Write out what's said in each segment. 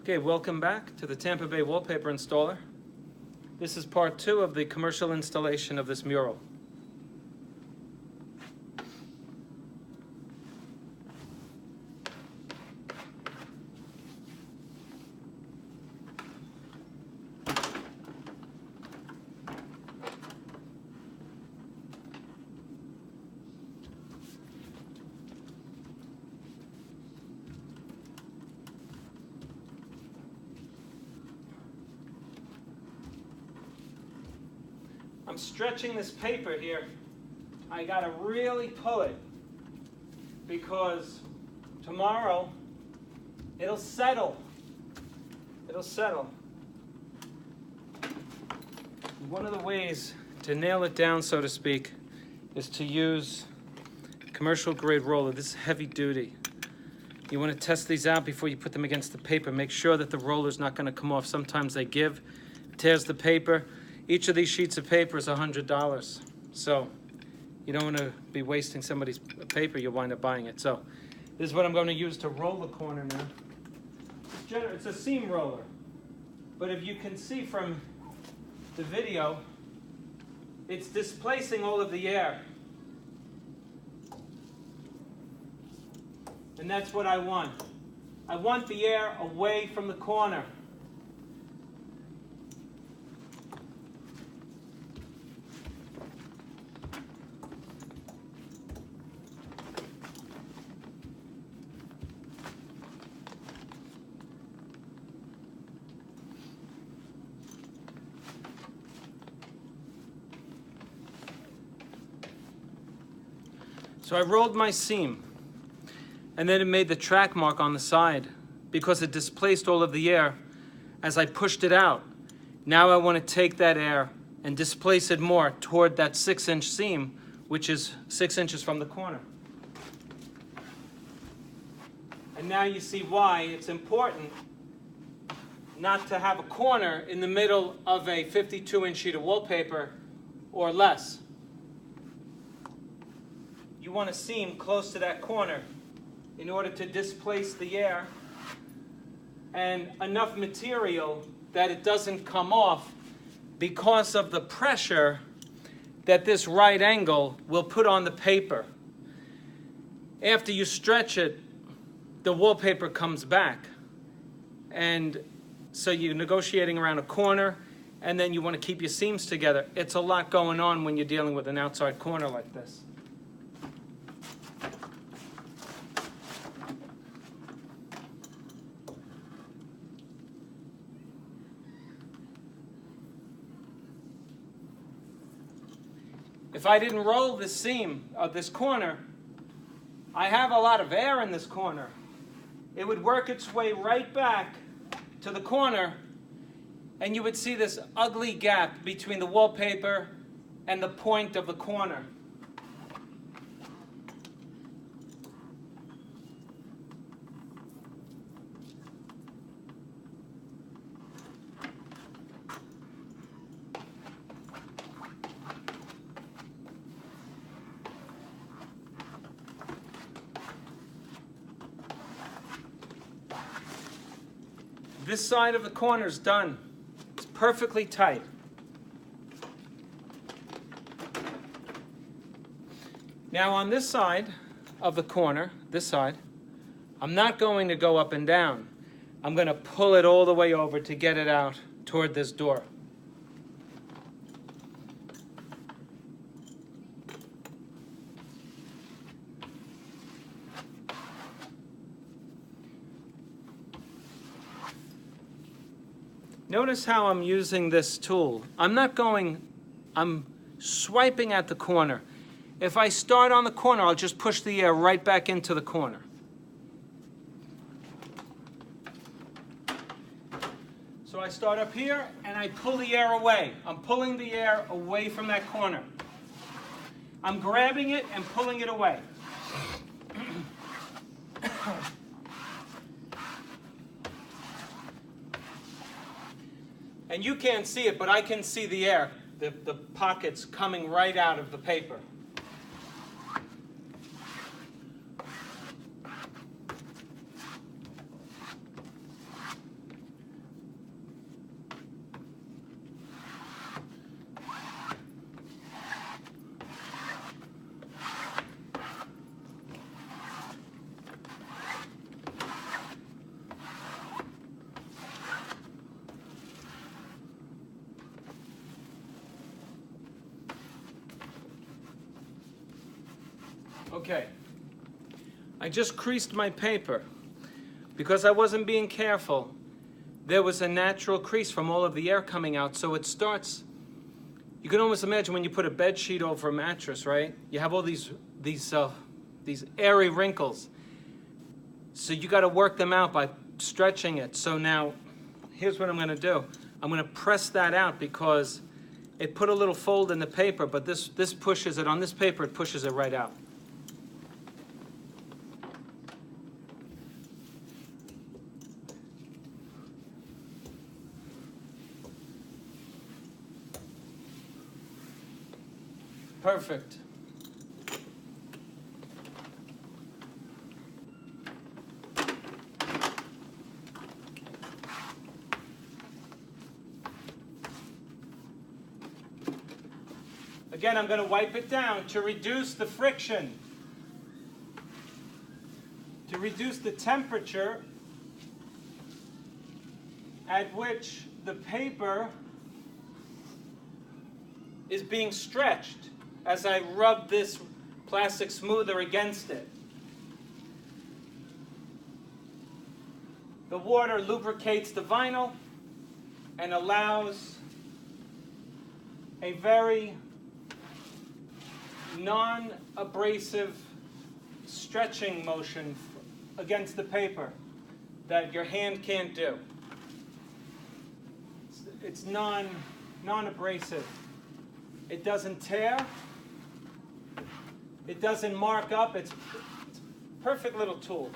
Okay, welcome back to the Tampa Bay Wallpaper Installer. This is part 2 of the commercial installation of this mural. I'm stretching this paper here. I gotta really pull it because tomorrow it'll settle. It'll settle. One of the ways to nail it down, so to speak, is to use commercial grade roller. This is heavy duty. You want to test these out before you put them against the paper. Make sure that the roller's not going to come off. Sometimes they give, tears the paper. Each of these sheets of paper is $100. So you don't want to be wasting somebody's paper. You'll wind up buying it. So this is what I'm going to use to roll the corner now. It's a seam roller. But if you can see from the video, it's displacing all of the air. And that's what I want. I want the air away from the corner. So I rolled my seam, and then it made the track mark on the side because it displaced all of the air as I pushed it out. Now I want to take that air and displace it more toward that 6-inch seam, which is 6 inches from the corner. And now you see why it's important not to have a corner in the middle of a 52-inch sheet of wallpaper or less. You want a seam close to that corner in order to displace the air and enough material that it doesn't come off because of the pressure that this right angle will put on the paper. After you stretch it, the wallpaper comes back. And so you're negotiating around a corner, and then you want to keep your seams together. It's a lot going on when you're dealing with an outside corner like this. If I didn't roll this seam of this corner, I have a lot of air in this corner. It would work its way right back to the corner, and you would see this ugly gap between the wallpaper and the point of the corner. This side of the corner is done. It's perfectly tight. Now on this side of the corner, this side, I'm not going to go up and down. I'm going to pull it all the way over to get it out toward this door. Notice how I'm using this tool. I'm swiping at the corner. If I start on the corner, I'll just push the air right back into the corner. So I start up here and I pull the air away. I'm pulling the air away from that corner. I'm grabbing it and pulling it away. And you can't see it, but I can see the air, the pockets coming right out of the paper. Okay. I just creased my paper. Because I wasn't being careful, there was a natural crease from all of the air coming out, so it starts. You can almost imagine when you put a bed sheet over a mattress, right? You have all these airy wrinkles. So you got to work them out by stretching it. So now, here's what I'm going to do. I'm going to press that out because it put a little fold in the paper, but this pushes it on this paper. It pushes it right out. Perfect. Again, I'm going to wipe it down to reduce the friction, to reduce the temperature at which the paper is being stretched as I rub this plastic smoother against it. The water lubricates the vinyl and allows a very non-abrasive stretching motion against the paper that your hand can't do. It's non-abrasive. It doesn't tear. It doesn't mark up. It's a perfect little tool.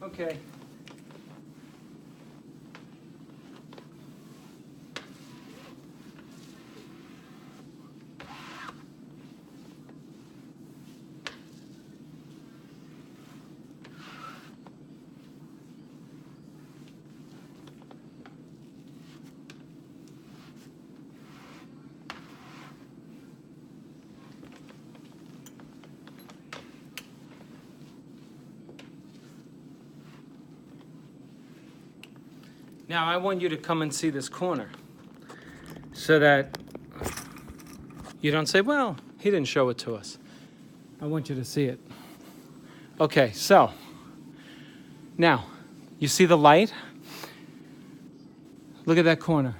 Okay. Now I want you to come and see this corner so that you don't say, well, he didn't show it to us. I want you to see it. Okay, so now you see the light? Look at that corner.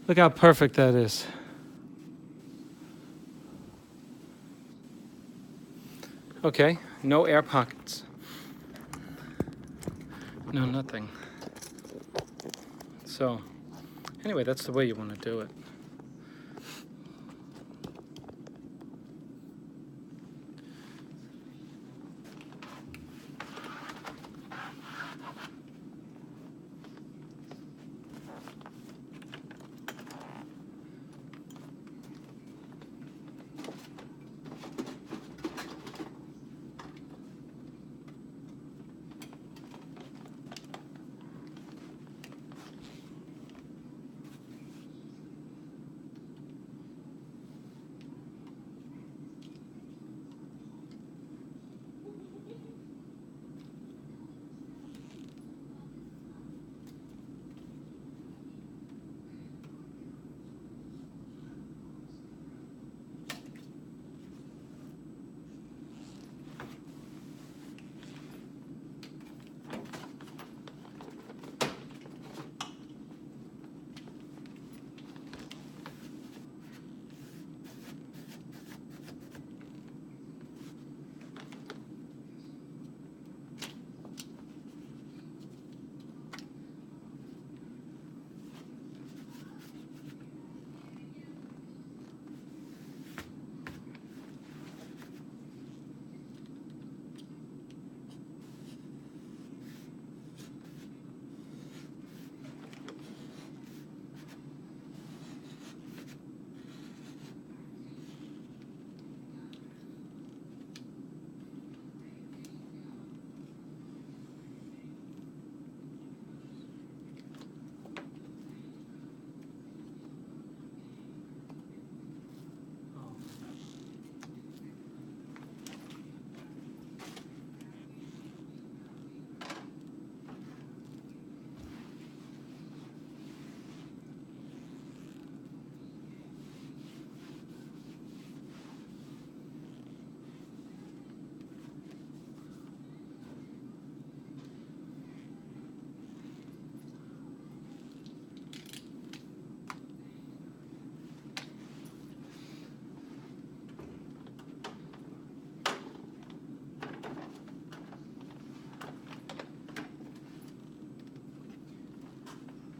Look how perfect that is. Okay, no air pockets. No, nothing. So, anyway, that's the way you want to do it.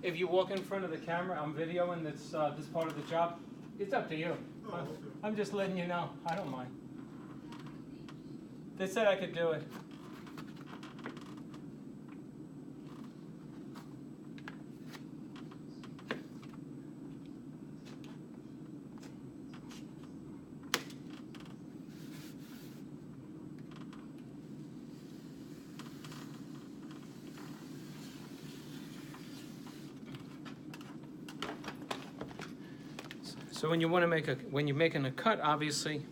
if you walk in front of the camera, I'm videoing this part of the job. It's up to you. Oh, okay. I'm just letting you know. I don't mind. They said I could do it. So when you want to when you're making a cut, obviously,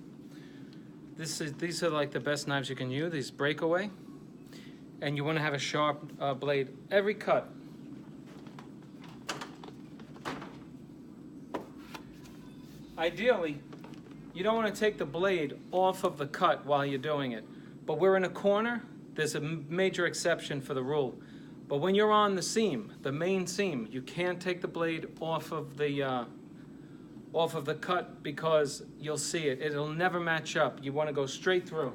these are like the best knives you can use. These breakaway, and you want to have a sharp blade every cut. Ideally, you don't want to take the blade off of the cut while you're doing it. But we're in a corner. There's a major exception for the rule. But when you're on the seam, the main seam, you can't take the blade off of the cut because you'll see it. It'll never match up. You want to go straight through.